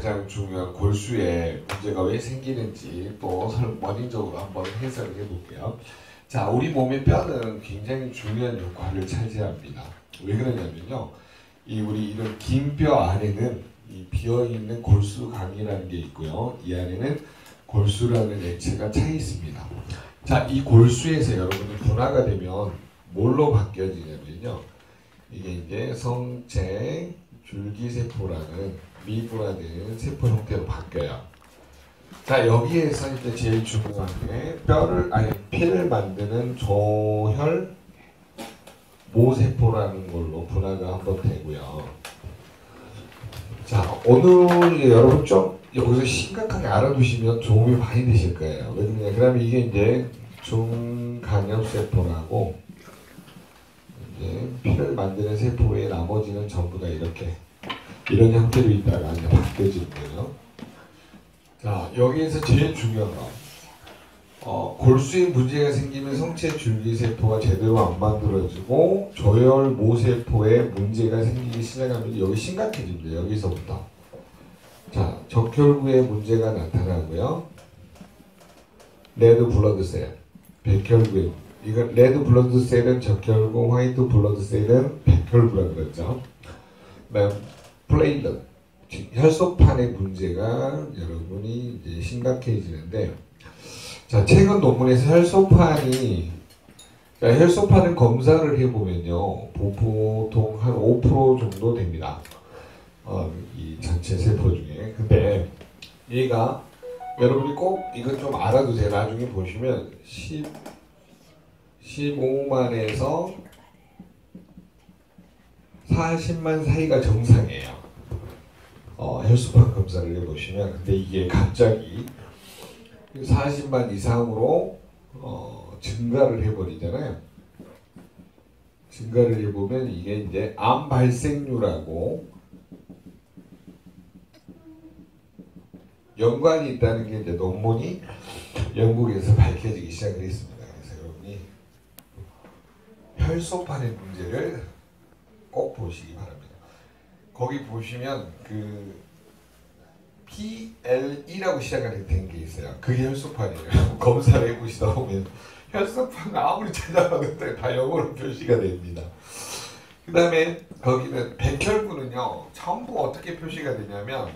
가장 중요한 골수에 문제가 왜 생기는지 또 원인적으로 한번 해석을 해볼게요. 자, 우리 몸의 뼈는 굉장히 중요한 역할을 차지합니다. 왜 그러냐면요, 우리 이런 긴 뼈 안에는 이 비어있는 골수강이라는 게 있고요, 이 안에는 골수라는 액체가 차 있습니다. 자, 이 골수에서 여러분이 분화가 되면 뭘로 바뀌어지냐면요, 이게 이제 성체 줄기세포라는 미분화된 세포 형태로 바뀌어요. 자, 여기에서 이제 제일 중요한 게 피를 만드는 조혈 모세포라는 걸로 분화가 한번 되고요. 자, 오늘 여러분 좀 여기서 심각하게 알아두시면 도움이 많이 되실 거예요. 왜 그러냐? 그러면 이게 이제 중간엽세포라고 이제 피를 만드는 세포의 나머지는 전부 다 이렇게 이런 형태로 있다가 이제 바뀌어지는 거예요. 자, 여기에서 제일 중요한 거, 골수에 문제가 생기면 성체 줄기세포가 제대로 안 만들어지고 조혈 모세포에 문제가 생기기 시작하면 여기 심각해집니다. 여기서부터. 자, 적혈구에 문제가 나타나고요. 레드 블러드셀, 백혈구에, 이건 레드 블러드셀은 적혈구, 화이트 블러드셀은 백혈구라고 그랬죠. 그다음 플레이트, 혈소판의 문제가 여러분이 이제 심각해지는데, 자, 최근 논문에서 혈소판은 검사를 해보면요, 보통 한 5% 정도 됩니다. 이 전체 세포 중에. 근데 얘가 여러분이 꼭 이건 좀 알아두세요. 나중에 보시면 15만에서 40만 사이가 정상이에요. 혈소판 검사를 해보시면. 근데 이게 갑자기 40만 이상으로 증가를 해버리잖아요. 증가를 해보면 이게 이제 암 발생률하고 연관이 있다는 게 이제 논문이 영국에서 밝혀지기 시작을 했습니다. 그래서 여러분이 혈소판의 문제를 꼭 보시기 바랍니다. 거기 보시면 그 PLE라고 시작하는 게 있어요. 그게 혈소판이에요. 검사를 해보시다 보면 혈소판 아무리 찾아봐도 다 영어로 표시가 됩니다. 그 다음에 거기는 백혈구는요, 전부 어떻게 표시가 되냐면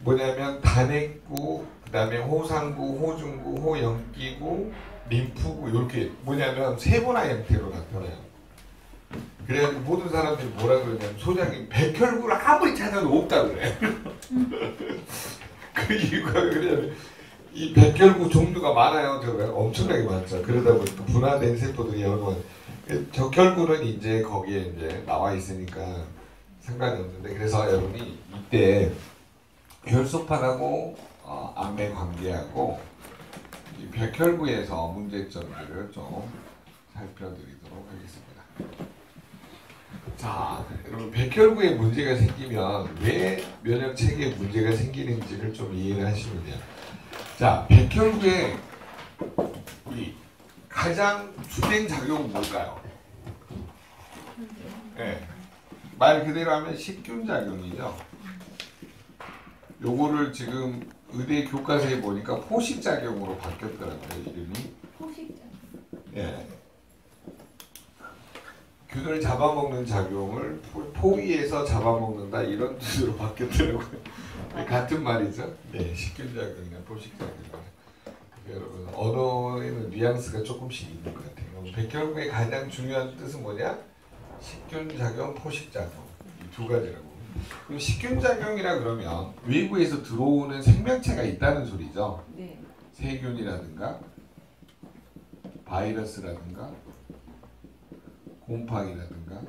뭐냐면 단핵구, 그 다음에 호상구, 호중구, 호영기구, 림프구, 이렇게 뭐냐면 세분화 형태로 나타나요. 그래가지고 모든 사람들이 뭐라 그러냐면 소장님 백혈구를 아무리 찾아도 없다고 그래. 그 이유가 그러냐면 이 백혈구 종류가 많아요. 저가 엄청나게 많죠. 그러다 보니까 분화된 세포들이 여러 번. 적혈구는 이제 거기에 이제 나와 있으니까 상관이 없는데, 그래서 여러분이 이때 혈소판하고 암의 관계하고 이 백혈구에서 문제점들을 좀 살펴드리도록 하겠습니다. 자, 여러분 백혈구에 문제가 생기면 왜 면역 체계에 문제가 생기는지를 좀 이해를 하시면 돼요. 자, 백혈구의 우리 가장 주된 작용은 뭘까요? 네, 말 그대로 하면 식균 작용이죠. 요거를 지금 의대 교과서에 보니까 포식작용으로 바뀌었더라고요, 이름이. 포식작용. 예. 균을 잡아먹는 작용을 포위해서 잡아먹는다, 이런 뜻으로 바뀌었더라고요. 같은 말이죠. 네, 식균작용이나 포식작용. 여러분, 언어에는 뉘앙스가 조금씩 있는 것 같아요. 백혈구의 가장 중요한 뜻은 뭐냐? 식균작용, 포식작용. 이 두 가지라고. 그럼 식균작용이라 그러면 외부에서 들어오는 생명체가 있다는 소리죠. 네. 세균이라든가 바이러스라든가 곰팡이라든가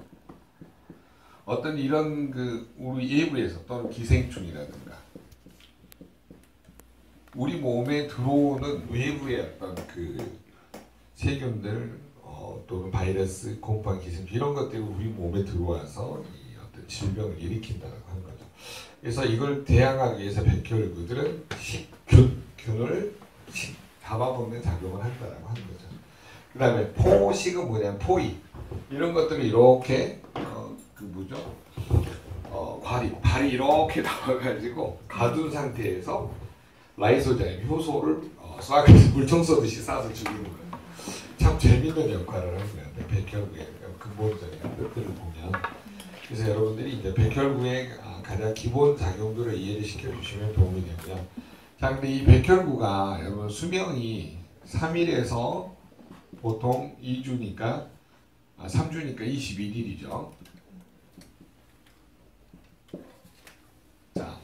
어떤 이런 그 우리 외부에서 또는 기생충이라든가 우리 몸에 들어오는 외부의 어떤 그 세균들 또는 바이러스, 곰팡이, 기생충 이런 것들이 우리 몸에 들어와서 이 어떤 질병을 일으킨다고 하는 거죠. 그래서 이걸 대항하기 위해서 백혈구들은 균을 잡아먹는 작용을 한다라고 하는 거죠. 그 다음에 포식은 뭐냐면 포위, 이런 것들을 이렇게 발이 이렇게 나와가지고 가둔 상태에서 라이소자임 효소를 쏴서 물총 쏘듯이 쏴서 죽이는 거예요. 참 재밌는 역할을 하는 거예요. 백혈구의 근본적인 뜻들을 보면. 그래서 여러분들이 이제 백혈구의 가장 기본 작용들을 이해를 시켜주시면 도움이 되고요. 자, 근데 이 백혈구가 여러분 수명이 3일에서 보통 2주니까 3주니까 21일이죠. 자,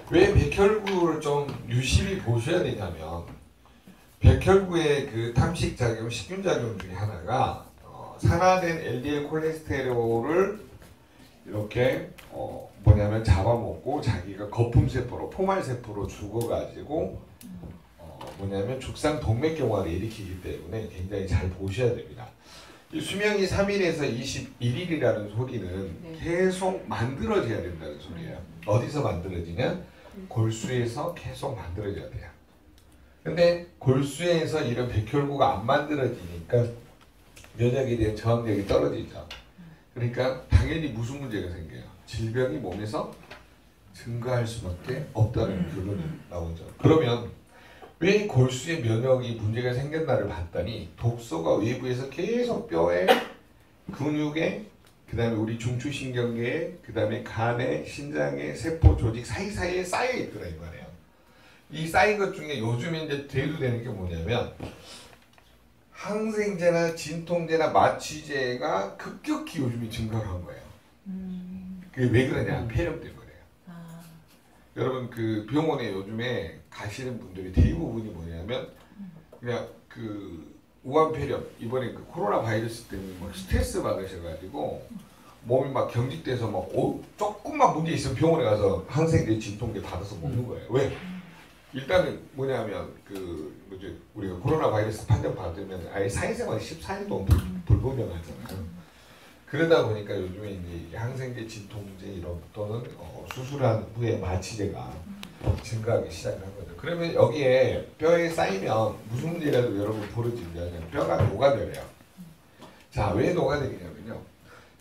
왜 백혈구를 좀 유심히 보셔야 되냐면 백혈구의 그 탐식작용, 식균작용 중에 하나가 산화된 LDL 콜레스테롤을 이렇게 뭐냐면 잡아먹고 자기가 거품세포로 포말세포로 죽어가지고 뭐냐면 죽상 동맥경화를 일으키기 때문에 굉장히 잘 보셔야 됩니다. 이 수명이 3일에서 21일이라는 소리는 계속 만들어져야 된다는 소리예요. 어디서 만들어지냐? 골수에서 계속 만들어져야 돼요. 근데 골수에서 이런 백혈구가 안 만들어지니까 면역에 대한 저항력이 떨어지죠. 그러니까 당연히 무슨 문제가 생겨요? 질병이 몸에서 증가할 수밖에 없다는 결론이 나오죠. 그러면 왜 골수의 면역이 문제가 생겼나를 봤더니 독소가 외부에서 계속 뼈에, 근육에, 그 다음에 우리 중추신경계에, 그 다음에 간에, 신장에, 세포 조직 사이사이에 쌓여 있더라 이 말이에요. 이 쌓인 것 중에 요즘에 이제 대두되는 게 뭐냐면 항생제나 진통제나 마취제가 급격히 요즘에 증가한 거예요. 그게 왜 그러냐? 폐렴 때문에. 여러분 그 병원에 요즘에 가시는 분들이 대부분이 뭐냐면 그냥 그 우한폐렴 이번에 그 코로나 바이러스 때문에 막 스트레스 받으셔가지고 몸이 막 경직돼서 막 조금만 문제 있으면 병원에 가서 항생제 진통제 받아서 먹는 거예요. 왜? 일단은 뭐냐면 그 뭐지 우리가 코로나 바이러스 판정 받으면 아예 사회생활이 14일 동안 불분명하잖아요. 그러다 보니까 요즘에 이제 항생제, 진통제 이런 또는 수술한 후에 마취제가 증가하기 시작한 거죠. 그러면 여기에 뼈에 쌓이면 무슨 문제라도 여러분 벌어지면 뼈가 녹아내려요. 자, 왜 녹아내리냐면요.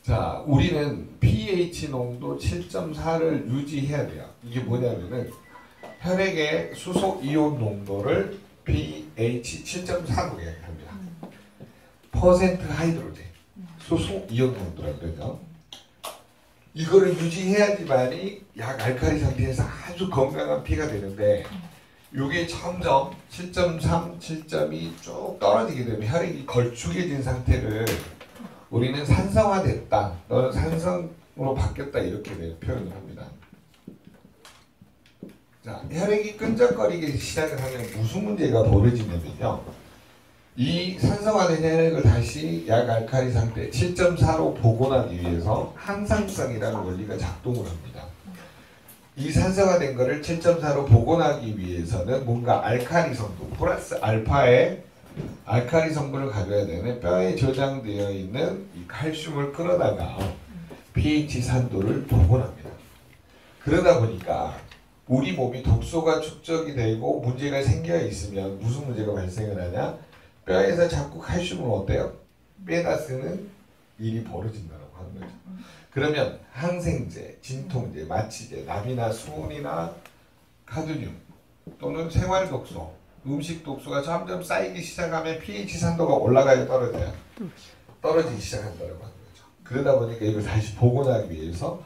자, 우리는 pH 농도 7.4를 유지해야 돼요. 이게 뭐냐면은 혈액의 수소 이온 농도를 pH 7.4로 얘기합니다. 퍼센트 하이드로젠. 수소 이온 농도라고 그러죠. 이거를 유지해야지만이 약 알칼리 상태에서 아주 건강한 피가 되는데 이게 점점 7.3, 7.2 쭉 떨어지게 되면 혈액이 걸쭉해진 상태를 우리는 산성화됐다. 너는 산성으로 바뀌었다 이렇게 표현을 합니다. 자, 혈액이 끈적거리기 시작을 하면 무슨 문제가 벌어지냐면요. 이 산성화된 혈액을 다시 약 알칼리 상태 7.4로 복원하기 위해서 항상성이라는 원리가 작동을 합니다. 이 산성화된 거를 7.4로 복원하기 위해서는 뭔가 알칼리 성분 플러스 알파의 알칼리 성분을 가져야 되는 뼈에 저장되어 있는 이 칼슘을 끌어다가 pH 산도를 복원합니다. 그러다 보니까 우리 몸이 독소가 축적이 되고 문제가 생겨 있으면 무슨 문제가 발생을 하냐? 뼈에서 자꾸 칼슘을 어때요? 빼다 쓰는 일이 벌어진다고 하는 거죠. 그러면 항생제, 진통제, 마취제, 납이나 수은이나 카드뮴 또는 생활독소, 음식 독소가 점점 쌓이기 시작하면 pH 산도가 올라가요, 떨어져요? 떨어지기 시작한다고 하는 거죠. 그러다 보니까 이걸 다시 복원하기 위해서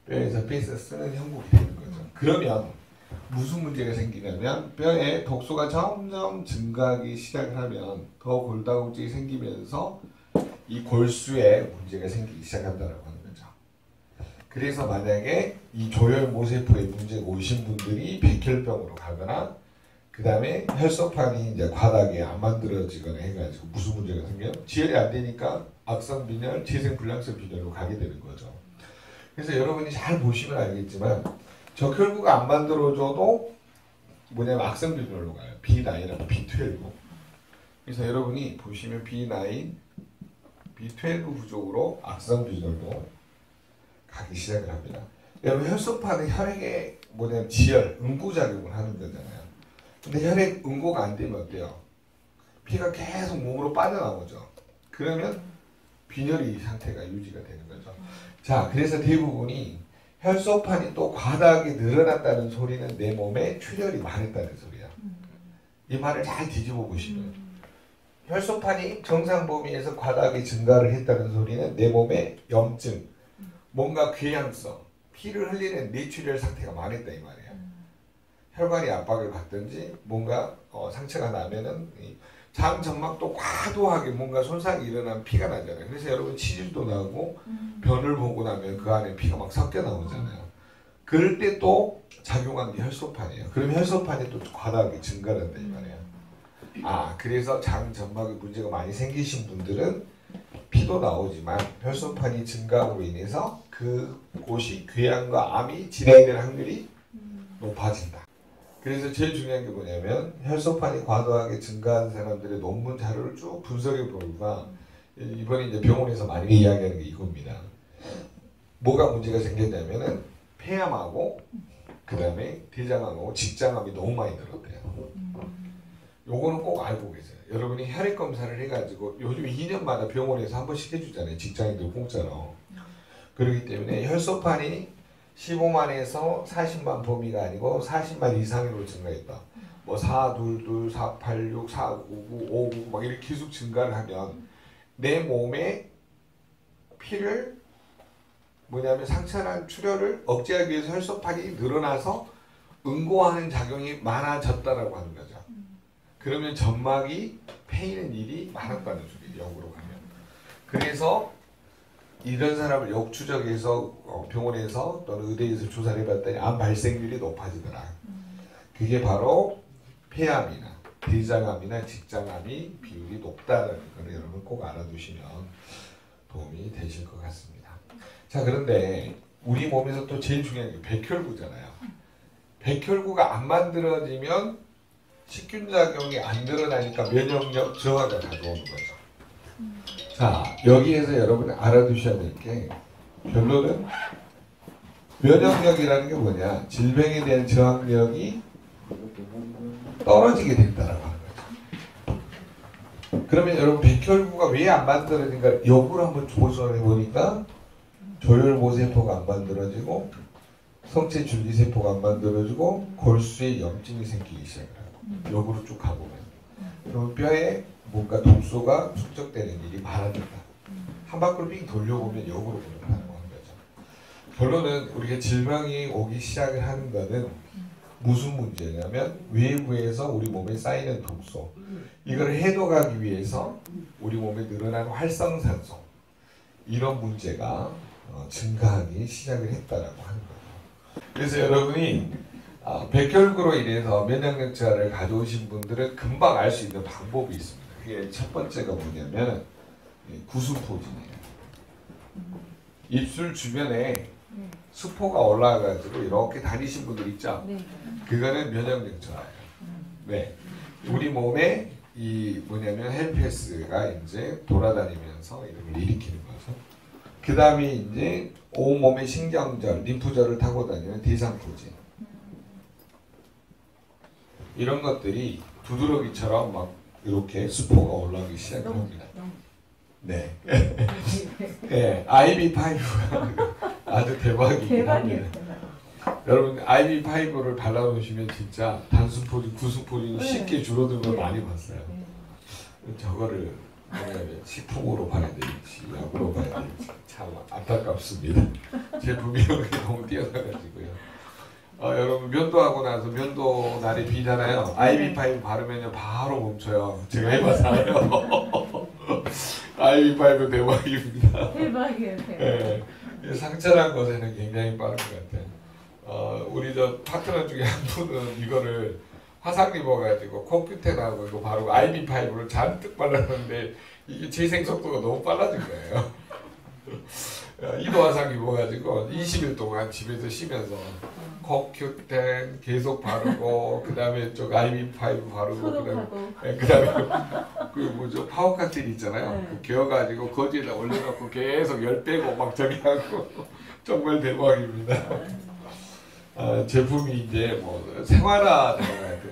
뼈에서 빼서 쓰는 형국이 되는 거죠. 그러면 무슨 문제가 생기냐면 뼈에 독소가 점점 증가하기 시작을 하면 더 골다공증이 생기면서 이 골수에 문제가 생기기 시작한다고 하는 거죠. 그래서 만약에 이 조혈모세포에 문제가 오신 분들이 백혈병으로 가거나 그 다음에 혈소판이 이제 과다하게 안 만들어지거나 해가지고 무슨 문제가 생겨요? 지혈이 안 되니까 악성빈혈, 재생불량성 빈혈로 가게 되는 거죠. 그래서 여러분이 잘 보시면 알겠지만 적혈구가 안 만들어져도 뭐냐면 악성빈혈로 가요. B9하고 B12. 그래서 여러분이 보시면 B9, B12 부족으로 악성빈혈로 가기 시작을 합니다. 여러분 혈소판은 혈액에 뭐냐면 지혈, 응고작용을 하는 거잖아요. 근데 혈액 응고가 안 되면 어때요? 피가 계속 몸으로 빠져나오죠. 그러면 빈혈이 상태가 유지가 되는 거죠. 자, 그래서 대부분이 혈소판이 또 과다하게 늘어났다는 소리는 내 몸에 출혈이 많았다는 소리야. 이 말을 잘 뒤집어 보시면 혈소판이 정상 범위에서 과다하게 증가를 했다는 소리는 내 몸에 염증, 뭔가 궤양성, 피를 흘리는 뇌출혈 상태가 많았다 이 말이야. 혈관이 압박을 받든지 뭔가 상처가 나면은 장 점막도 과도하게 뭔가 손상이 일어나면 피가 나잖아요. 그래서 여러분 치질도 나고 변을 보고 나면 그 안에 피가 막 섞여 나오잖아요. 그럴 때 또 작용하는 게 혈소판이에요. 그럼 혈소판이 또 과다하게 증가를 한다 이 말이에요. 그래서 장 점막에 문제가 많이 생기신 분들은 피도 나오지만 혈소판이 증가함으로 인해서 그곳이 궤양과 암이 진행될 확률이 높아진다. 그래서 제일 중요한 게 뭐냐면 혈소판이 과도하게 증가한 사람들의 논문 자료를 쭉 분석해 보니까 이번에 이제 병원에서 많이 이야기하는 게 이겁니다. 뭐가 문제가 생겼냐면은 폐암하고 그 다음에 대장암하고 직장암이 너무 많이 늘었대요. 요거는 꼭 알고 계세요. 여러분이 혈액 검사를 해가지고 요즘 2년마다 병원에서 한 번씩 해주잖아요. 직장인들 공짜로. 그렇기 때문에 혈소판이 15만에서 40만 범위가 아니고 40만 이상으로 증가했다. 뭐 422, 486, 499, 599 막 이렇게 계속 증가를 하면 내 몸에 피를 뭐냐면 상처난 출혈을 억제하기 위해서 혈소판이 늘어나서 응고하는 작용이 많아졌다라고 하는 거죠. 그러면 점막이 패이는 일이 많았다는 소리예요. 역으로 가면. 그래서 이런 사람을 역추적해서 병원에서 또는 의대에서 조사를 해봤더니 암 발생률이 높아지더라. 그게 바로 폐암이나 대장암이나 직장암이 비율이 높다는 걸 여러분 꼭 알아두시면 도움이 되실 것 같습니다. 자, 그런데 우리 몸에서 또 제일 중요한 게 백혈구잖아요. 백혈구가 안 만들어지면 식균작용이 안 늘어나니까 면역력 저하가 가져오는 거죠. 자, 여기에서 여러분이 알아두셔야 될 게 결론은 면역력이라는 게 뭐냐? 질병에 대한 저항력이 떨어지게 된다라고 하는 거죠. 그러면 여러분 백혈구가 왜 안 만들어진가 역으로 한번 조사를 해보니까 조혈모세포가 안 만들어지고 성체 줄기세포가 안 만들어지고 골수에 염증이 생기기 시작해요. 역으로 쭉 가보면 그럼 뼈에 뭔가 독소가 축적되는 일이 많아진다. 한 바퀴를 빙 돌려보면 역으로 돌아가는 거죠. 결론은 우리가 질병이 오기 시작을 하는 것은 무슨 문제냐면 외부에서 우리 몸에 쌓이는 독소 이걸 해독하기 위해서 우리 몸에 늘어나는 활성산소 이런 문제가 증가하기 시작을 했다라고 하는 거죠. 그래서 여러분이 백혈구로 인해서 면역력 저하를 가져오신 분들은 금방 알 수 있는 방법이 있습니다. 그게 첫 번째가 뭐냐면 구수포진이에요. 입술 주변에 수포가 올라가지고 이렇게 다니신 분들 있죠? 그거는 면역력 저하예요. 네. 우리 몸에 이 뭐냐면 헬페스가 이제 돌아다니면서 이런 걸 일으키는 거죠. 그 다음에 이제 온몸의 신경절, 림프절을 타고 다니는 대상포진. 이런 것들이 두드러기처럼 막 이렇게 수포가 올라오기 시작합니다. 네. 네, IB5가 아주 대박이긴 합니다. 여러분 IB5를 발라놓으시면 진짜 단순포진, 구수포진이 쉽게 줄어드는 걸 많이 봤어요. 저거를 식품으로 봐야 될지 약으로 봐야 될지 참 안타깝습니다. 제 부비력이 너무 뛰어나가지고요. 여러분 면도하고 나서 면도 날이 비잖아요. IB5 바르면 바로 멈춰요. 제가 해봐서 알아요. IB5 대박입니다. 대박이에요. 네. 상처난 것에는 굉장히 빠른 것 같아요. 우리 저 파트너 중에 한 분은 이거를 화상 입어가지고 컴퓨터하고 이거 바르고 IB5를 잔뜩 발랐는데 이게 재생 속도가 너무 빨라진 거예요. 이도 화상 입어가지고 20일 동안 집에서 쉬면서 코큐텐 계속 바르고 그 다음에 쪽 IB5 바르고 그 다음에 그 뭐죠 파워 칵테일 있잖아요. 그 개어가지고 거지에다 올려놓고 계속 열 빼고 막 저기 하고 정말 대박입니다. 제품이 이제 뭐 생활화 되어가야 돼.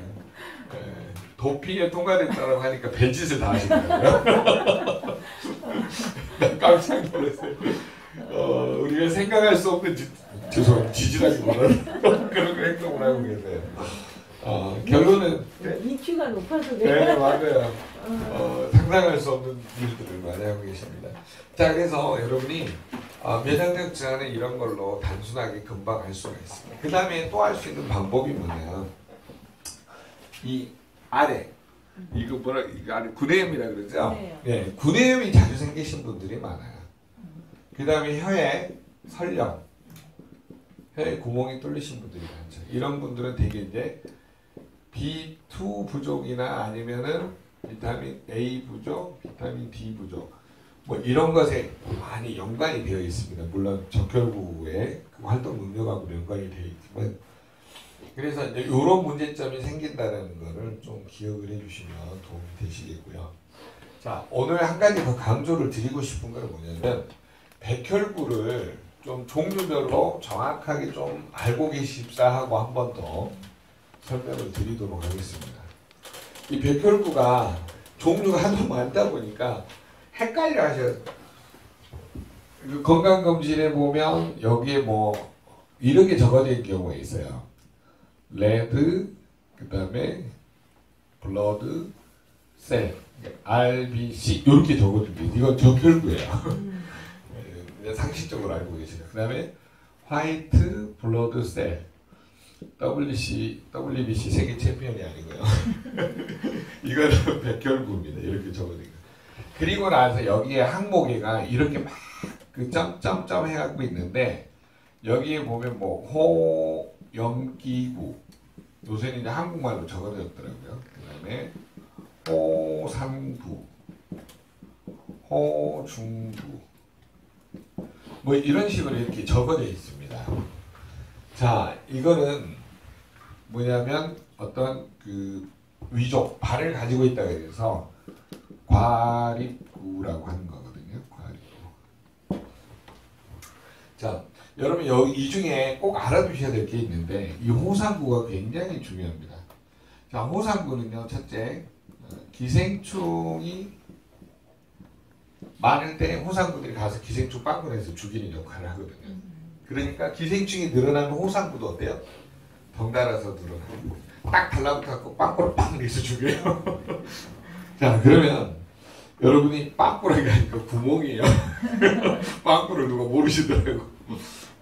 도핑에 통과됐다고 하니까 별짓을 다 하시는 거예요. 깜짝 놀랐어요. 우리가 생각할 수 없는 죄송합니다. 지질하기보다는 그런 행동을 하고 계세요. 결론은 EQ가 높아서 네, 맞아요. 상상할 수 없는 일들을 많이 하고 계십니다. 자, 그래서 여러분이 면역력 저하는 이런 걸로 단순하게 금방 할 수가 있습니다. 그 다음에 또 할 수 있는 방법이 뭐냐, 이 아래 이거 뭐라 이거 아래 구내염이라 그러죠? 네, 구내염이 자주 생기신 분들이 많아요. 그 다음에 혀에 설령, 혀에 구멍이 뚫리신 분들이 많죠. 이런 분들은 되게 이제 B2 부족이나 아니면은 비타민 A 부족, 비타민 D 부족 뭐 이런 것에 많이 연관이 되어 있습니다. 물론 적혈구의 그 활동 능력하고 연관이 되어 있지만, 그래서 이제 이런 문제점이 생긴다는 것을 좀 기억을 해주시면 도움이 되시겠고요. 자, 오늘 한 가지 더 강조를 드리고 싶은 건 뭐냐면, 백혈구를 좀 종류별로 정확하게 좀 알고 계십사 하고 한 번 더 설명을 드리도록 하겠습니다. 이 백혈구가 종류가 하도 많다 보니까 헷갈려 하셔요. 건강검진에 보면 여기에 뭐 이런 게 적어져 있는 경우가 있어요. 레드, 그 다음에 블러드 셀, RBC 이렇게 적어줍니다. 이건 적혈구예요. 상식적으로 알고 계시죠. 그 다음에 화이트 블러드 셀, WBC 세계 챔피언이 아니고요. 이거는 백혈구입니다. 이렇게 적어진 거. 그리고 나서 여기에 항목에가 이렇게 막 그 점점점 해갖고 있는데, 여기에 보면 뭐 호염기구, 요새는 이제 한국말로 적어져 있더라고요. 그 다음에 호상부, 호중부, 뭐 이런 식으로 이렇게 적어져 있습니다. 자, 이거는 뭐냐면 어떤 그 위족, 발을 가지고 있다고 해서 과립구라고 하는 거거든요. 과립구. 자, 여러분 이 중에 꼭 알아두셔야 될 게 있는데, 이 호상구가 굉장히 중요합니다. 자, 호상구는요, 첫째, 기생충이 많을 때 호상구들이 가서 기생충 빵꾸내서 죽이는 역할을 하거든요. 그러니까 기생충이 늘어나면 호상구도 어때요? 덩달아서 늘어나고 딱 달라붙어갖고 빵꾸를 빵 내서 죽여요. 자, 그러면 여러분이 빵꾸라기 하니까 구멍이에요. 빵꾸를 누가 모르시더라고.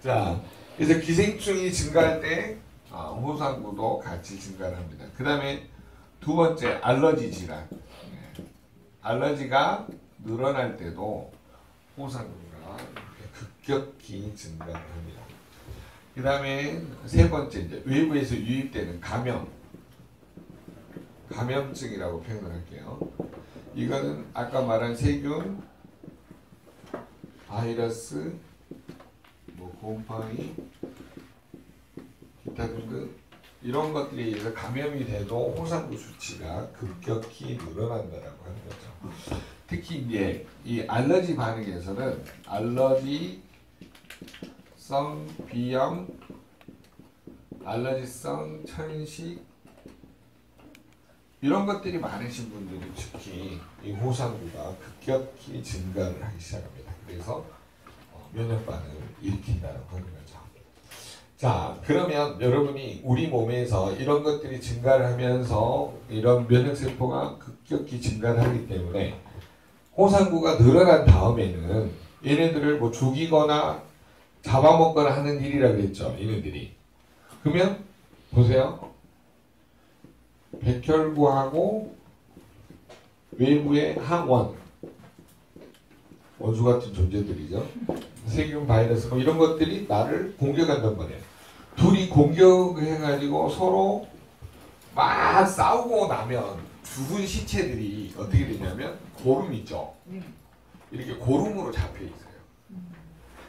자, 그래서 기생충이 증가할 때 호상구도 같이 증가를 합니다. 그 다음에 두 번째, 알러지 질환. 알러지가 늘어날 때도 호상구가 급격히 증가를 합니다. 그 다음에 세 번째, 이제 외부에서 유입되는 감염증이라고 표현을 할게요. 이거는 아까 말한 세균, 바이러스, 뭐 곰팡이, 기타 등등 이런 것들에 의해서 감염이 돼도 호상구 수치가 급격히 늘어난다라고 하는 거죠. 특히 이제 이 알러지 반응에서는 알러지성 비염, 알러지성 천식 이런 것들이 많으신 분들이 특히 이 호상구가 급격히 증가를 하기 시작합니다. 그래서 면역 반응을 일으킨다고 하는 거죠. 자, 그러면 여러분이 우리 몸에서 이런 것들이 증가를 하면서 이런 면역세포가 급격히 증가를 하기 때문에 호상구가 늘어난 다음에는 얘네들을 뭐 죽이거나 잡아먹거나 하는 일이라 그랬죠. 얘네들이. 그러면 보세요. 백혈구하고 외부의 항원, 원수 같은 존재들이죠. 세균, 바이러스 뭐 이런 것들이 나를 공격한단 말이에요. 둘이 공격해가지고 서로 막 싸우고 나면 죽은 시체들이 어떻게 되냐면 고름 있죠. 이렇게 고름으로 잡혀 있어요.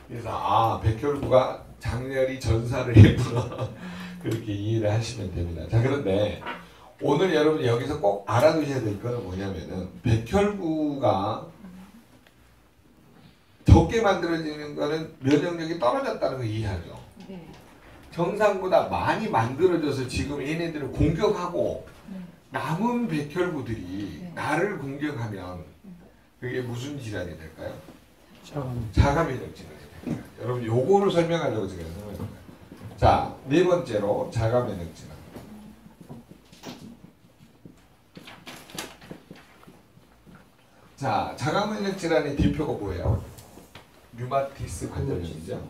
그래서 백혈구가 장렬히 전사를 했구나. 그렇게 이해를 하시면 됩니다. 자, 그런데 오늘 여러분이 여기서 꼭 알아두셔야 될 거는 뭐냐면은 백혈구가 적게 만들어지는 거는 면역력이 떨어졌다는 거 이해하죠. 정상보다 많이 만들어져서 지금 얘네들을 공격하고 남은 백혈구들이 나를 공격하면 그게 무슨 질환이 될까요? 자가 면역 질환이 돼요. 여러분 요거를 설명하려고 제가 설명합니다. 자, 네 번째로 자가 면역 질환. 자, 자가 면역 질환의 대표가 뭐예요? 류마티스 관절염이죠.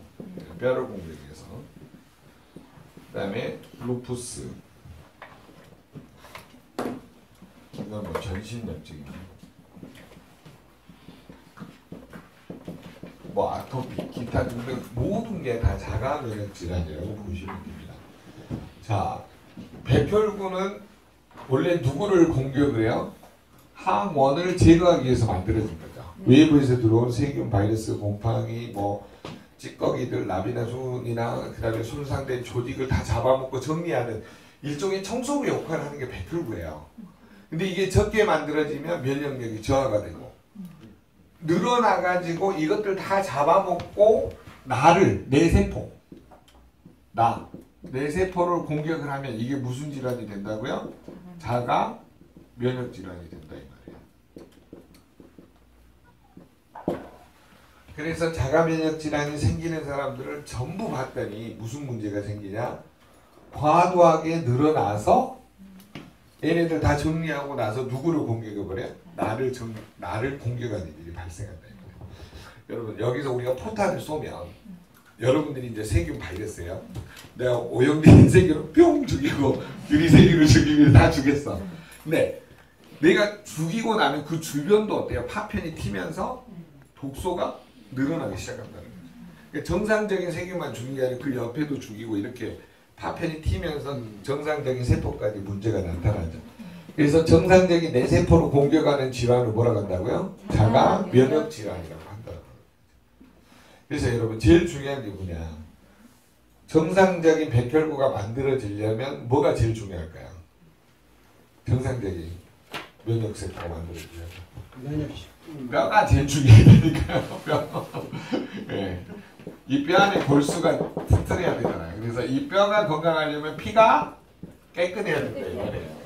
뼈를 공격해서. 그다음에 루푸스. 이건 뭐 전신염증입니다. 뭐 아토피, 기타 등등 모든 게 다 자가 면역 질환이라고 보시면 됩니다. 자, 백혈구는 원래 누구를 공격을 해요? 항원을 제거하기 위해서 만들어진 거죠. 외부에서 들어온 세균, 바이러스, 곰팡이, 뭐 찌꺼기들, 나비나 순이나 그다음에 손상된 조직을 다 잡아먹고 정리하는 일종의 청소부 역할을 하는 게 백혈구예요. 근데 이게 적게 만들어지면 면역력이 저하가 되고 늘어나가지고 이것들 다 잡아먹고 나를, 내세포, 내세포를 공격을 하면 이게 무슨 질환이 된다고요? 자가 면역 질환이 된다 이 말이에요. 그래서 자가 면역 질환이 생기는 사람들을 전부 봤더니 무슨 문제가 생기냐? 과도하게 늘어나서 얘네들 다 정리하고 나서 누구를 공격해버려? 나를 공격하는 일이 발생한다. 여러분 여기서 우리가 포탄을 쏘면 여러분들이 이제 세균 바이러스예요. 내가 오염된 세균을 뿅 죽이고 유리세균을 죽이고 다 죽였어. 근데 내가 죽이고 나면 그 주변도 어때요? 파편이 튀면서 독소가 늘어나기 시작한다는 거죠. 그러니까 정상적인 세균만 죽인 게 아니라 그 옆에도 죽이고 이렇게 파편이 튀면서 정상적인 세포까지 문제가 나타나죠. 그래서 정상적인 내 세포를 공격하는 질환을 뭐라고 한다고요? 자가 면역 질환이라고 한다. 그래서 여러분 제일 중요한 게 뭐냐? 정상적인 백혈구가 만들어지려면 뭐가 제일 중요할까요? 정상적인 면역 세포가 만들어지려면 뼈가 제일 중요하니까요. 뼈. 네. 이 뼈 안에 골수가 튼튼해야 되잖아요. 그래서 이 뼈가 건강하려면 피가 깨끗해야 된다 이 말이에요.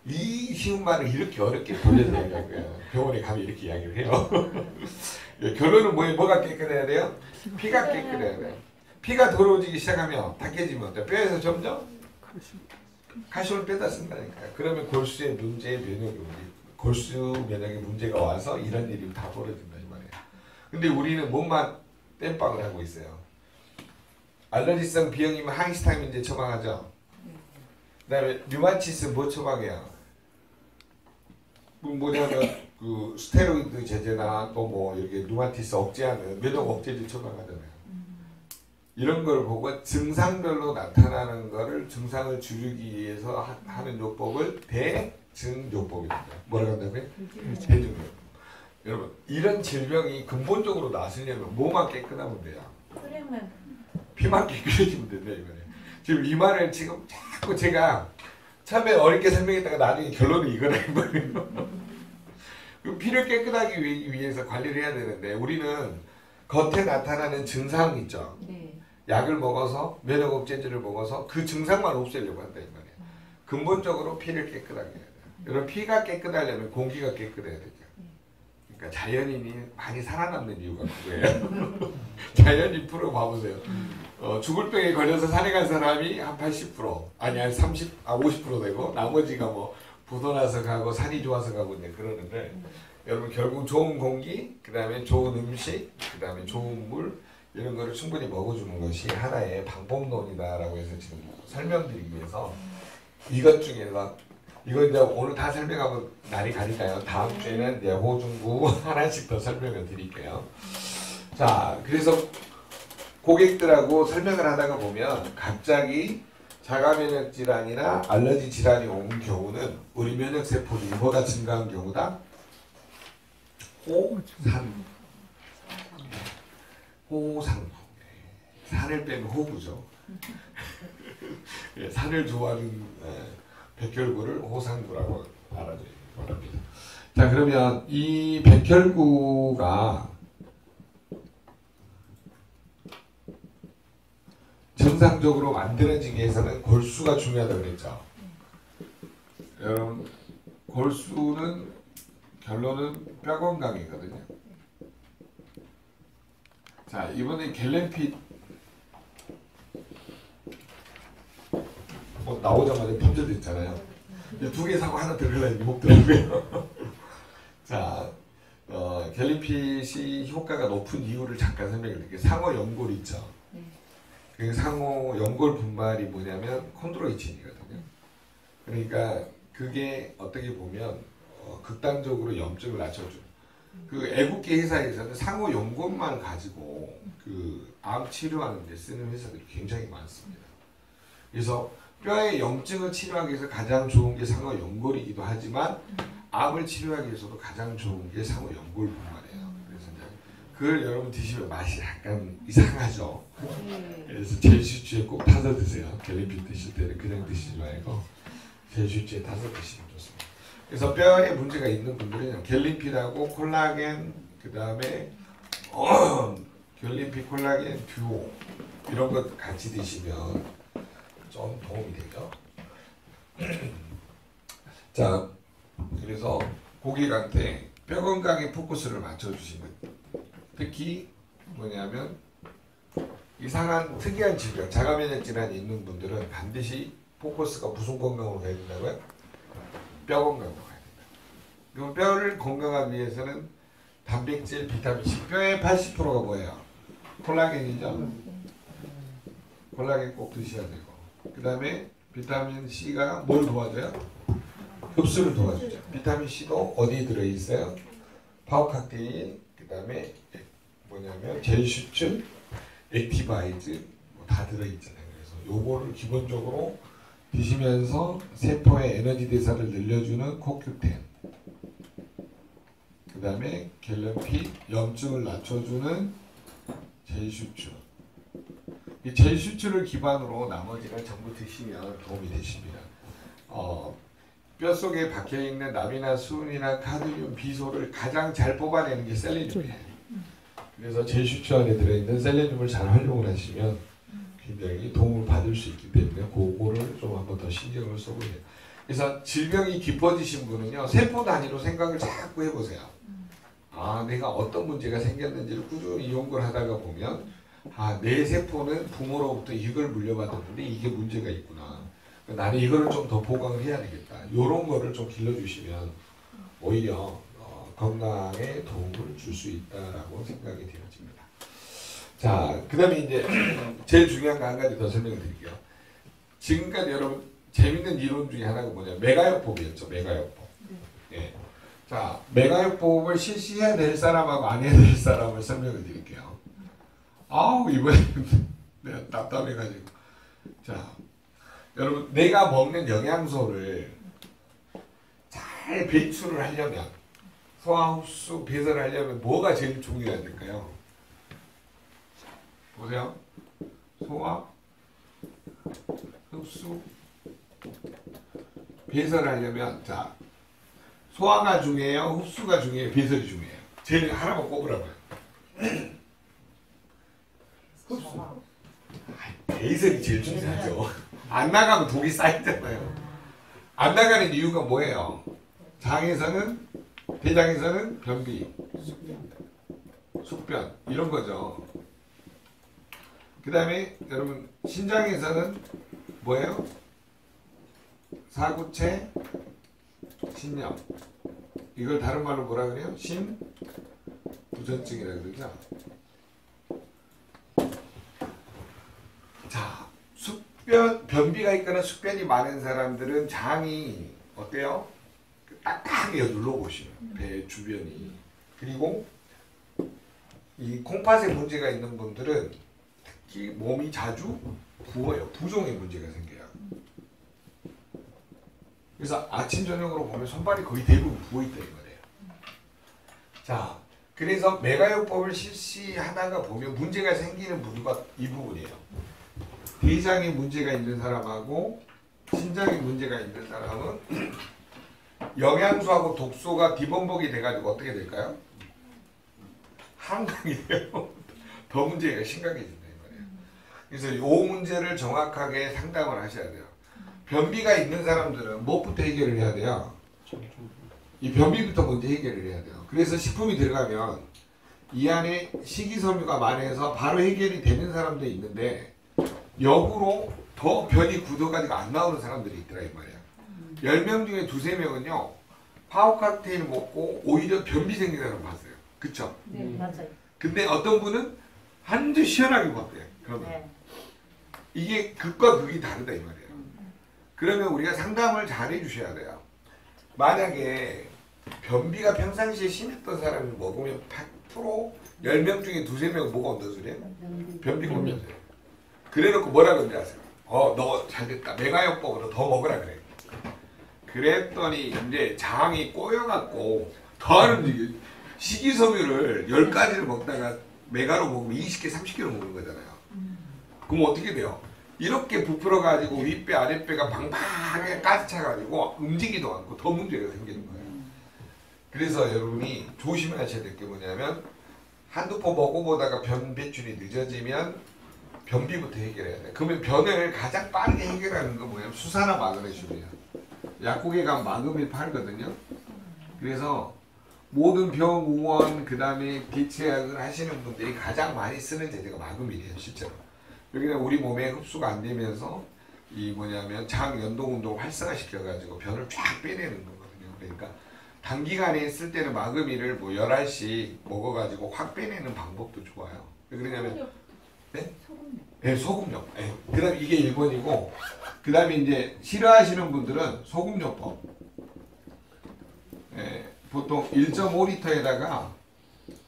이 쉬운 말을 이렇게 어렵게 돌려서 얘기하고요. 병원에 가면 이렇게 이야기를 해요. 결론은 뭐가 깨끗해야 돼요? 피가 깨끗해야 돼요. 피가 더러워지기 시작하면 닦여지면 어때요? 뼈에서 점점 칼슘을 빼다 쓴다니까요. 그러면 골수의 문제, 골수 면역의 문제가 와서 이런 일이 다 벌어진다 이 말이에요. 근데 우리는 몸만 땜빵을 하고 있어요. 알러지성 비형이면 항히스타민 이제 처방하죠. 그다음에 류마티스 뭐 처방해요? 뭐냐면 그 스테로이드 제제나 또 뭐 이렇게 류마티스 억제하는 면역 억제제 처방하잖아요. 이런 걸 보고 증상별로 나타나는 거를 증상을 줄이기 위해서 하는 요법을 대증요법입니다. 뭐라고 한다고요? 대증요법. 여러분 이런 질병이 근본적으로 나으려면 뭐만 깨끗하면 돼요? 피만 깨끗해지면 된다 이 말이에요. 지금 이 말을 지금 자꾸 제가 처음에 어렵게 설명했다가 나중에 결론은 이거다 이 말이에요. 피를 깨끗하게 위해서 관리를 해야 되는데 우리는 겉에 나타나는 증상 있죠. 네. 약을 먹어서 면역 억제제를 먹어서 그 증상만 없애려고 한다 이 말이에요. 근본적으로 피를 깨끗하게 해야 돼요. 여러분 피가 깨끗하려면 공기가 깨끗해야 되죠. 그러니까 자연인이 많이 살아남는 이유가 그거예요. 자연인 프로 봐보세요. 죽을 병에 걸려서 산에 간 사람이 한 80% 아니 한 50% 되고 나머지가 뭐 부도나서 가고 산이 좋아서 가고 이제 그러는데 여러분 결국 좋은 공기, 그 다음에 좋은 음식, 그 다음에 좋은 물 이런 거를 충분히 먹어주는 것이 하나의 방법론이다라고 해서 지금 설명드리기 위해서 이것 중에서 이거 이제 오늘 다 설명하고 날이 가니까요. 다음 주에는 이제 호중구 하나씩 더 설명을 드릴게요. 자, 그래서 고객들하고 설명을 하다가 보면 갑자기 자가 면역 질환이나 알러지 질환이 온 경우는 우리 면역 세포들이 뭐가 증가한 경우다? 호상. 산을 빼면 호구죠. 산을 좋아하는 백혈구를 호상구라고 알아줘야 합니다. 자, 그러면 이 백혈구가 정상적으로 만들어지기 위해서는 골수가 중요하다고 그랬죠. 여러분 골수는 결론은 뼈 건강이거든요. 자, 이번에 갤렌핏 나오자마자 품절됐잖아요. 두 개 사고 하나 들으려니 먹더라고요. 자, 갤린핏이 효과가 높은 이유를 잠깐 설명해 드릴게요. 상어 연골 있죠. 그 상어 연골 분말이 뭐냐면 콘드로이친이거든요. 그러니까 그게 어떻게 보면 극단적으로 염증을 낮춰줘. 그 애국계 회사에서는 상어 연골만 가지고 그 암 치료하는 데 쓰는 회사들이 굉장히 많습니다. 그래서 뼈의 염증을 치료하기 위해서 가장 좋은 게 상어 연골이기도 하지만 암을 치료하기 위해서도 가장 좋은 게 상어 연골 분말이에요. 그래서 이제 그걸 여러분 드시면 맛이 약간 이상하죠. 그래서 젤슈츠에 꼭 타서 드세요. 갤린핏 드실 때는 그냥 드시지 말고 젤슈츠에 타서 드시면 좋습니다. 그래서 뼈에 문제가 있는 분들은 갤린핏하고 콜라겐, 그 다음에 갤린핏 콜라겐 듀오 이런 것 같이 드시면 좀 도움이 되죠. 자, 그래서 고객한테 뼈 건강에 포커스를 맞춰주시면, 특히 뭐냐면 이상한 특이한 질병, 자가면역 질환이 있는 분들은 반드시 포커스가 무슨 건강으로 가야 된다고요? 뼈 건강으로 가야 된다. 그럼 뼈를 건강하기 위해서는 단백질, 비타민C, 뼈의 80%가 뭐예요? 콜라겐이죠. 콜라겐 꼭 드셔야 되고, 그 다음에 비타민 C가 뭘 도와줘요? 흡수를 도와주죠. 비타민 C도 어디에 들어있어요? 파워칵테인, 그 다음에 뭐냐면 젤슈츠, 액티바이즈 다 들어있잖아요. 그래서 요거를 기본적으로 드시면서 세포의 에너지 대사를 늘려주는 코큐텐, 그 다음에 갤린핏, 염증을 낮춰주는 젤슈츠. 이 젤슈츠를 기반으로 나머지를 전부 드시면 도움이 되십니다. 뼈속에 박혀있는 남이나 수은이나 카드뮴, 비소를 가장 잘 뽑아내는 게 셀레늄이에요. 그래서 젤슈츠 안에 들어있는 셀레늄을 잘 활용을 하시면 굉장히 도움을 받을 수 있기 때문에 그거를 좀 한번 더 신경을 써보세요. 그래서 질병이 깊어지신 분은요, 세포 단위로 생각을 자꾸 해보세요. 아, 내가 어떤 문제가 생겼는지를 꾸준히 연구를 하다가 보면 아, 내 세포는 부모로부터 이걸 물려받았는데 이게 문제가 있구나. 나는 이거를 좀 더 보강을 해야 되겠다. 이런 거를 좀 길러주시면 오히려 건강에 도움을 줄 수 있다라고 생각이 되어집니다. 자, 그 다음에 이제 제일 중요한 거 한 가지 더 설명을 드릴게요. 지금까지 여러분 재밌는 이론 중에 하나가 뭐냐, 메가요법이었죠. 메가요법. 예. 자, 메가요법을 실시해야 될 사람하고 안 해야 될 사람을 설명을 드릴게요. 아우, 이번에는 내가 답답해가지고. 자, 여러분, 내가 먹는 영양소를 잘 배출을 하려면, 소화, 흡수, 배설을 하려면 뭐가 제일 중요할까요? 보세요. 소화, 흡수, 배설을 하려면, 자, 소화가 중요해요? 흡수가 중요해요? 배설이 중요해요? 제일 하나만 꼽으라고요. 흡수. 배설이 제일 중요하죠. 안 나가면 독이 쌓이잖아요. 안 나가는 이유가 뭐예요? 장에서는, 대장에서는 변비, 숙변 이런 거죠. 그 다음에 여러분 신장에서는 뭐예요? 사구체, 신염. 이걸 다른 말로 뭐라 그래요? 심부전증이라 그러죠. 자, 변비가 있거나 숙변이 많은 사람들은 장이 어때요? 딱딱하게 눌러보시면 배 주변이. 그리고 이 콩팥에 문제가 있는 분들은 특히 몸이 자주 부어요. 부종의 문제가 생겨요. 그래서 아침 저녁으로 보면 손발이 거의 대부분 부어있다 이거예요. 자, 그래서 메가요법을 실시하다가 보면 문제가 생기는 부분가 이 부분이에요. 대장에 문제가 있는 사람하고 신장에 문제가 있는 사람은 영양소하고 독소가 뒤범벅이 돼가지고 어떻게 될까요? 한강이 돼요. 더 문제가 심각해진다 이거예요. 그래서 이 문제를 정확하게 상담을 하셔야 돼요. 변비가 있는 사람들은 무엇부터 해결을 해야 돼요? 이 변비부터 먼저 해결을 해야 돼요. 그래서 식품이 들어가면 이 안에 식이섬유가 많아서 바로 해결이 되는 사람도 있는데 역으로 더 변이 굳어가지고 안 나오는 사람들이 있더라 이 말이야. 10명 중에 2~3명은요 파워 칵테일 먹고 오히려 변비 생기는 사람 봤어요. 그쵸? 네, 맞아요. 근데 어떤 분은 한주 시원하게 먹대요. 그러면 네. 이게 극과 극이 다르다 이 말이에요. 그러면 우리가 상담을 잘 해주셔야 돼요. 만약에 변비가 평상시에 심했던 사람이 먹으면 100% 10명 중에 2~3명 뭐가 온다는 소리예요? 변비가 온다서요. 그래놓고 뭐라 그러는지 아세요? 너 잘됐다. 메가요법으로 더 먹으라 그래. 그랬더니 이제 장이 꼬여갖고 더하는 식이섬유를 10가지를 먹다가 메가로 먹으면 20개, 30개를 먹는 거잖아요. 그럼 어떻게 돼요? 이렇게 부풀어가지고 윗배, 아랫배가 방방하게 가득 차가지고 움직이지도 않고 더 문제가 생기는 거예요. 그래서 여러분이 조심하셔야 될 게 뭐냐면 한두 포 먹어보다가 변 배출이 늦어지면 변비부터 해결해야 돼. 그러면 변을 가장 빠르게 해결하는 건 뭐냐면 수산화 마그네슘이에요. 약국에 가면 마금이 팔거든요. 그래서 모든 병원 그 다음에 대체약을 하시는 분들이 가장 많이 쓰는 제제가 마금이에요. 실제로. 여기는 우리 몸에 흡수가 안 되면서 이 뭐냐면 장 연동 운동을 활성화시켜가지고 변을 쫙 빼내는 거거든요. 그러니까 단기간에 쓸 때는 마금이를 뭐 11씩 먹어가지고 확 빼내는 방법도 좋아요. 왜 그러냐면 네? 네, 소금요. 네. 그 다음에 이게 1번이고 그 다음에 이제 싫어하시는 분들은 소금요법. 네, 보통 1.5리터에다가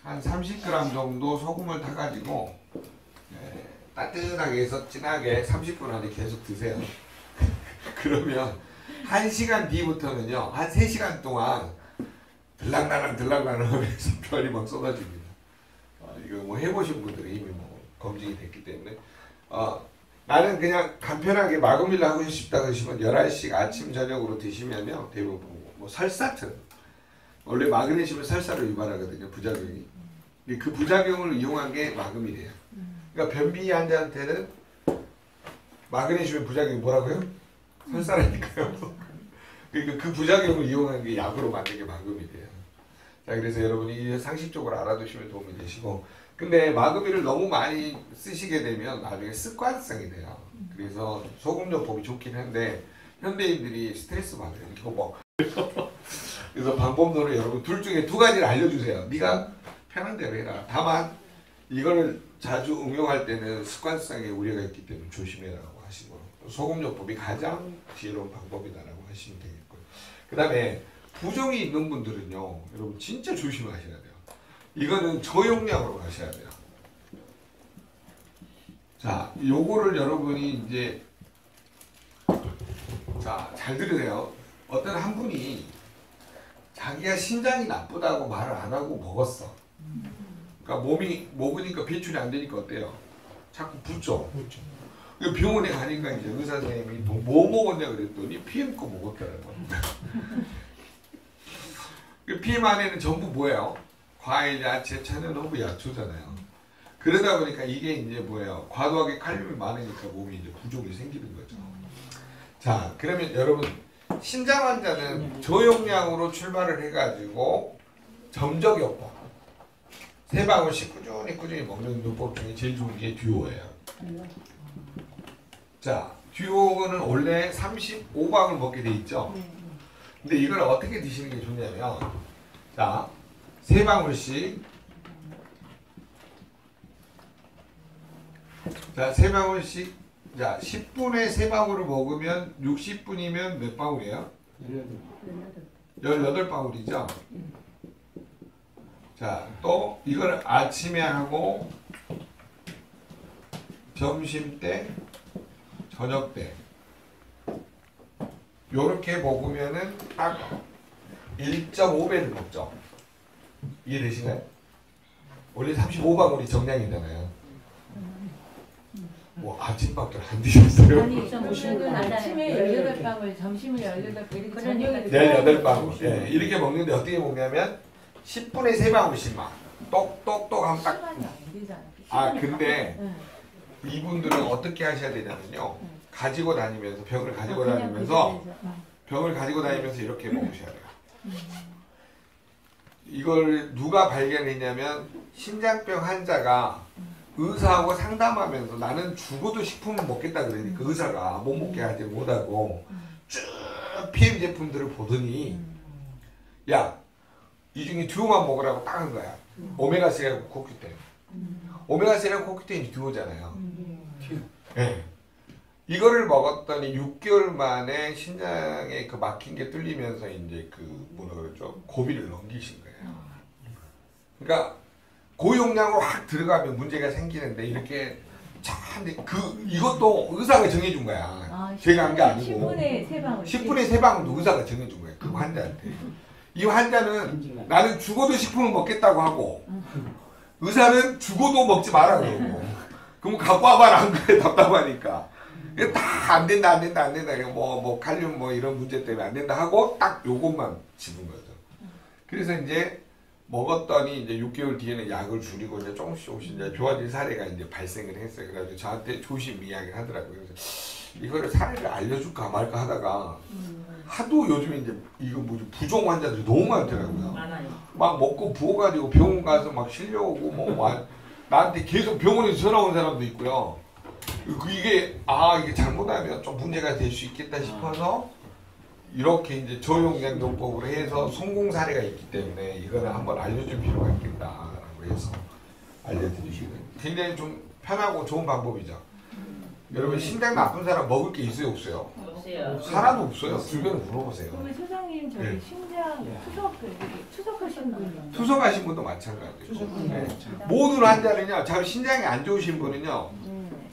한 30g 정도 소금을 타가지고 네, 따뜻하게 해서 진하게 30분 안에 계속 드세요. 그러면 1시간 뒤부터는요 한 3시간 동안 들락날락 하면서 변이 막 쏟아집니다. 이거 뭐 해보신 분들이 이미 뭐 검증이 됐기 때문에 나는 그냥 간편하게 마금밀 하고 싶다 그러시면 11씩 아침 저녁으로 드시면요 대부분 뭐 설사처럼 원래 마그네슘은 설사를 유발하거든요. 부작용이. 그 부작용을 이용한 게 마금밀이에요. 그러니까 변비 환자한테는 마그네슘의 부작용이 뭐라고요? 설사라니까요. 그러니까 그 부작용을 이용한 게 약으로 만든 게 마금밀이에요. 자, 그래서 여러분이 상식적으로 알아두시면 도움이 되시고 근데 마금밀을 너무 많이 쓰시게 되면 나중에 습관성이 돼요. 그래서 소금요법이 좋긴 한데 현대인들이 스트레스 받아요. 이거 뭐 그래서 방법론을 여러분 둘 중에 2가지를 알려주세요. 네가 편한 대로 해라. 다만 이거를 자주 응용할 때는 습관성에 우려가 있기 때문에 조심해라고 하시고 소금요법이 가장 지혜로운 방법이다라고 하시면 되겠고요. 그 다음에 부종이 있는 분들은요 여러분 진짜 조심하셔야 돼요. 이거는 저용량으로 가셔야 돼요. 자, 요거를 여러분이 이제 자, 잘 들으세요. 어떤 한 분이 자기가 신장이 나쁘다고 말을 안 하고 먹었어. 그러니까 몸이 먹으니까 배출이 안 되니까 어때요? 자꾸 붓죠. 병원에 가니까 이제 의사 선생님이 뭐 먹었냐 그랬더니 PM 거 먹었더라고요. PM 안에는 전부 뭐예요? 과일, 야채, 천연허브, 약초잖아요. 그러다 보니까 이게 이제 뭐예요? 과도하게 칼륨이 많으니까 몸이 이제 부종이 생기는 거죠. 자, 그러면 여러분 신장 환자는 저용량으로 출발을 해가지고 점적요법 3방울씩 꾸준히 먹는 요법 중에 제일 좋은 게 듀오예요. 자, 듀오는 원래 35방울 먹게 돼 있죠. 근데 이걸 어떻게 드시는 게 좋냐면 자, 3방울씩 자, 3방울씩 자, 10분에 3방울을 먹으면 60분이면 몇 방울이에요? 18방울이죠? 자, 또 이걸 아침에 하고 점심 때, 저녁 때 요렇게 먹으면은 딱 1.5배를 먹죠. 이해되시나요? 원래 35방울이 정량이잖아요. 뭐 아침밥도 안 드셨어요? 아니, 아침에 18방울, 점심에 18방울, 그러니까 18방울. 예, 이렇게 먹는데 어떻게 먹냐면 10분에 3방울씩만 똑똑똑 하면 딱. 근데 이분들은 어떻게 하셔야 되냐면요. 가지고 다니면서 병을 가지고 다니면서 이렇게 먹으셔야 돼요. 이걸 누가 발견했냐면 신장병 환자가 의사하고 상담하면서 나는 죽어도 식품을 먹겠다 그러니까 의사가 못 먹게 하지 못하고 쭉 PM 제품들을 보더니 야, 이 중에 듀오만 먹으라고 딱 한 거야. 오메가3하고 코큐텐. 오메가3하고 코큐텐이 듀오잖아요. 네. 이거를 먹었더니 6개월 만에 신장에 그 막힌 게 뚫리면서 이제 그 뭐라 그러죠? 고비를 넘기신 거예요. 그러니까 고용량으로 확 들어가면 문제가 생기는데 이렇게 참 이것도 의사가 정해준 거야. 제가 한 게 아니고 10분에 3방울. 10분에 3방울도 의사가 정해준 거예요. 그 환자한테. 이 환자는 나는 죽어도 식품을 먹겠다고 하고 의사는 죽어도 먹지 마라 그러고 그럼 갖고 와봐라 한 거예요. 답답하니까. 다 안 된다 안 된다 안 된다 뭐 칼륨 뭐 이런 문제 때문에 안 된다 하고 딱 요것만 집은 거죠. 그래서 이제 먹었더니 이제 6개월 뒤에는 약을 줄이고 이제 조금씩 이제 좋아진 사례가 이제 발생을 했어요. 그래가지고 저한테 조심 이야기를 하더라고요. 그래서 이거를 사례를 알려줄까 말까 하다가 하도 요즘에 이제 이거 뭐지 부종 환자들이 너무 많더라고요. 막 먹고 부어가지고 병원 가서 막 실려오고 뭐 나한테 계속 병원에서 전화 온 사람도 있고요. 이게 이게 잘못하면 좀 문제가 될 수 있겠다 싶어서 이렇게 이제 저용량 요법으로 해서 성공 사례가 있기 때문에 이거는 한번 알려줄 필요가 있겠다라고 해서 알려드리시는 굉장히 좀 편하고 좋은 방법이죠. 여러분 신장 나쁜 사람 먹을 게 있어요 없어요? 없어요. 하나도 없어요. 주변에 물어보세요. 그러면 소장님 저기 네. 신장 투석하신 분이요. 투석하신 분도 마찬가지고 네. 모든 환자는요 참 신장이 안 좋으신 분은요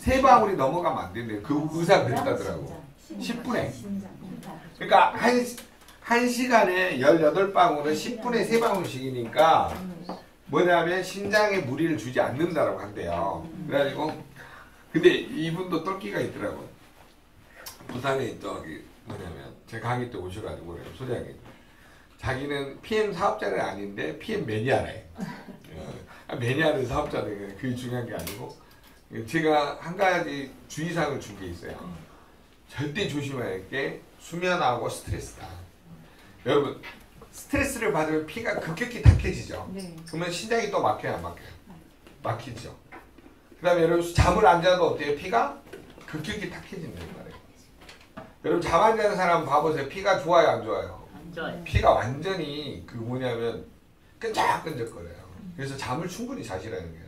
3방울이 넘어가면 안 된대요. 그 의사가 그랬다더라고. 10분에. 그러니까 한 시간에 18방울은 10분에 3방울씩이니까 뭐냐면 신장에 무리를 주지 않는다라고 한대요. 그래가지고 근데 이분도 똘끼가 있더라고요. 부산에 저기 뭐냐면 제 강의 때 오셔가지고 그래요. 소장님. 자기는 PM 사업자는 아닌데 PM 매니아래. 매니아는 사업자네. 그게 중요한 게 아니고 제가 한 가지 주의사항을 준 게 있어요. 절대 조심해야 할 게 수면하고 스트레스다. 여러분 스트레스를 받으면 피가 급격히 탁해지죠. 네. 그러면 신장이 또 막혀요 안 막혀요? 막히죠. 그 다음에 여러분 잠을 안 자도 어때요? 피가 급격히 탁해진단 말이에요. 여러분 잠 안 자는 사람 봐보세요. 피가 좋아요 안 좋아요? 안 좋아요. 피가 완전히 그 뭐냐면 끈적끈적거려요. 그래서 잠을 충분히 자시라는 거예요.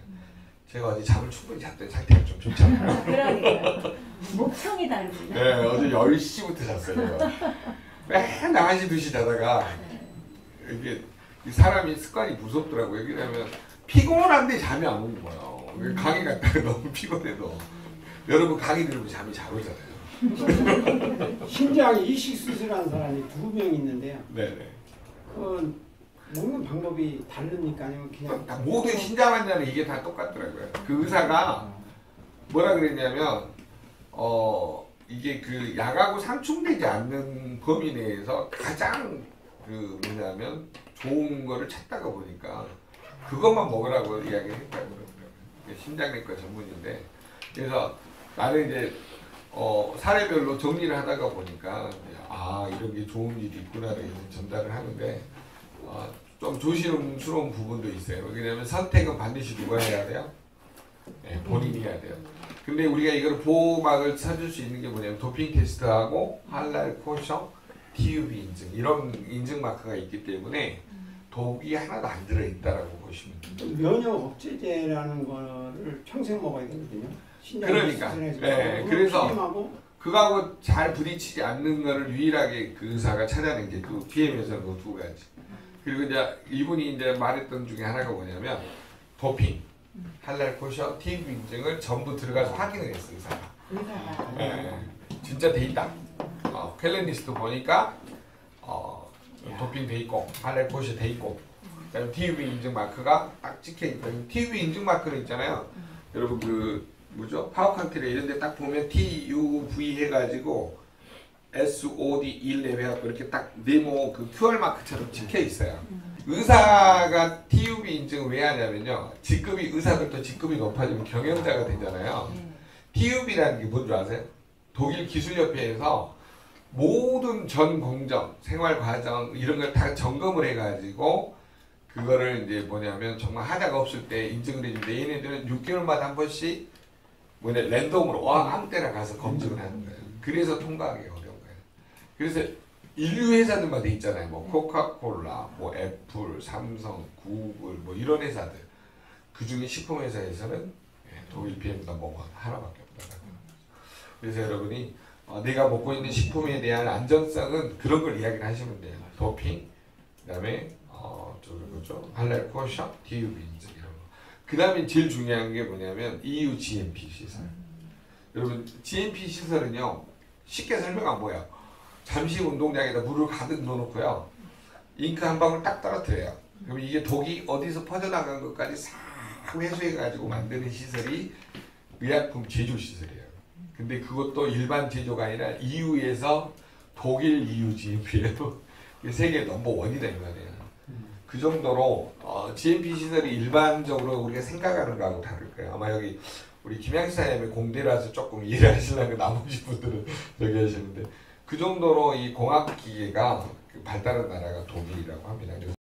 제가 어제 잠을 충분히 잤더니 상태가 좀 좋잖아요. 그러니까 목청이 다릅니다. 네, 어제 10시부터 잤어요. 맨날 1시, 2시 자다가 이게 이 사람이 습관이 무섭더라고요. 왜냐면 피곤한데 잠이 안 오는 거예요. 강의 갔다가 너무 피곤해도 여러분 강의 들으면 잠이 잘 오잖아요. 신장 이식 수술한 사람이 2명 있는데요. 네네. 그 먹는 방법이 다릅니까 아니면 그냥 모든 신장 환자는 이게 다 똑같더라고요. 그 의사가 뭐라 그랬냐면 이게 그 약하고 상충되지 않는 범위 내에서 가장 그 뭐냐면 좋은 거를 찾다가 보니까 그것만 먹으라고 이야기를 했다고 그러더라고요. 신장내과 전문인데 그래서 나는 이제 사례별로 정리를 하다가 보니까 이런 게 좋은 일이 있구나를 전달을 하는데 좀 조심스러운 부분도 있어요. 왜냐하면 선택은 반드시 누가 해야 돼요? 네, 본인이 해야 돼요. 근데 우리가 이걸 보호막을 찾을 수 있는 게 뭐냐면 도핑 테스트하고 할랄 코셔, TUB 인증 이런 인증 마크가 있기 때문에 독이 하나도 안 들어있다라고 보시면 됩니다. 면역 억제제라는 거를 평생 먹어야 되거든요. 신장 그러니까. 수술해서. 네, 그래서 PM하고 그거하고 잘 부딪히지 않는 거를 유일하게 그 의사가 찾아낸 게 그 PM에서는 그 2가지. 그리고 이제 이분이 이제 말했던 중에 하나가 뭐냐면 도핑, 할랄 코셔, TUB 인증을 전부 들어가서 확인을 했어요, 의사가. 의사가. 네, 진짜 돼 있다. 캘린리스트 보니까 도핑 돼 있고, 할랄 코셔 돼 있고, 그다음에 TUB 인증 마크가 딱 찍혀 있거든요. TUB 인증 마크는 있잖아요. 여러분 그 뭐죠? 파워칸트리 이런 데 딱 보면 TUV 해가지고 SOD 1렙 해갖고 이렇게 딱 네모 그 QR 마크처럼 찍혀 있어요. 의사가 TUB 인증을 왜 하냐면요. 직급이 의사들도 직급이 높아지면 경영자가 되잖아요. TUB라는 게 뭔 줄 아세요? 독일 기술협회에서 모든 전 공정, 생활 과정 이런 걸 다 점검을 해가지고 그거를 이제 뭐냐면 정말 하자가 없을 때 인증을 해주는데 얘네들은 6개월마다 한 번씩 뭐냐 랜덤으로 아무 때나 가서 검증을 하는 거예요. 그래서 통과하기 어려운 거예요. 그래서 인류 회사들만 돼 있잖아요. 뭐 코카콜라, 뭐 애플, 삼성, 구글 뭐 이런 회사들. 그 중에 식품 회사에서는 독일 BM보다 뭐가 하나밖에 없다. 그래서 여러분이 내가 먹고 있는 식품에 대한 안전성은 그런 걸 이야기를 하시면 돼요. 도핑, 그다음에 저기 뭐죠? 할랄 코션, DUB 인증 이런 거. 그다음에 제일 중요한 게 뭐냐면 EU GMP 시설. 여러분 GMP 시설은요 쉽게 설명하면 뭐야? 잠시 운동장에다 물을 가득 넣어놓고요 잉크 한 방울 딱 떨어뜨려요. 그럼 이게 독이 어디서 퍼져나간 것까지 싹 회수해가지고 만드는 시설이 의약품 제조 시설이에요. 근데 그것도 일반 제조가 아니라 EU에서 독일 EU GMP예요. 세계 넘버원이다 이 말이에요. 그 정도로 GMP 시설이 일반적으로 우리가 생각하는 거하고 다를 거예요. 아마 여기 우리 김양사님이 공대라서 조금 이해를 하시려고 나머지 분들은 저기 하시는데 그 정도로 이 공학기계가 발달한 나라가 독일이라고 합니다. 그래서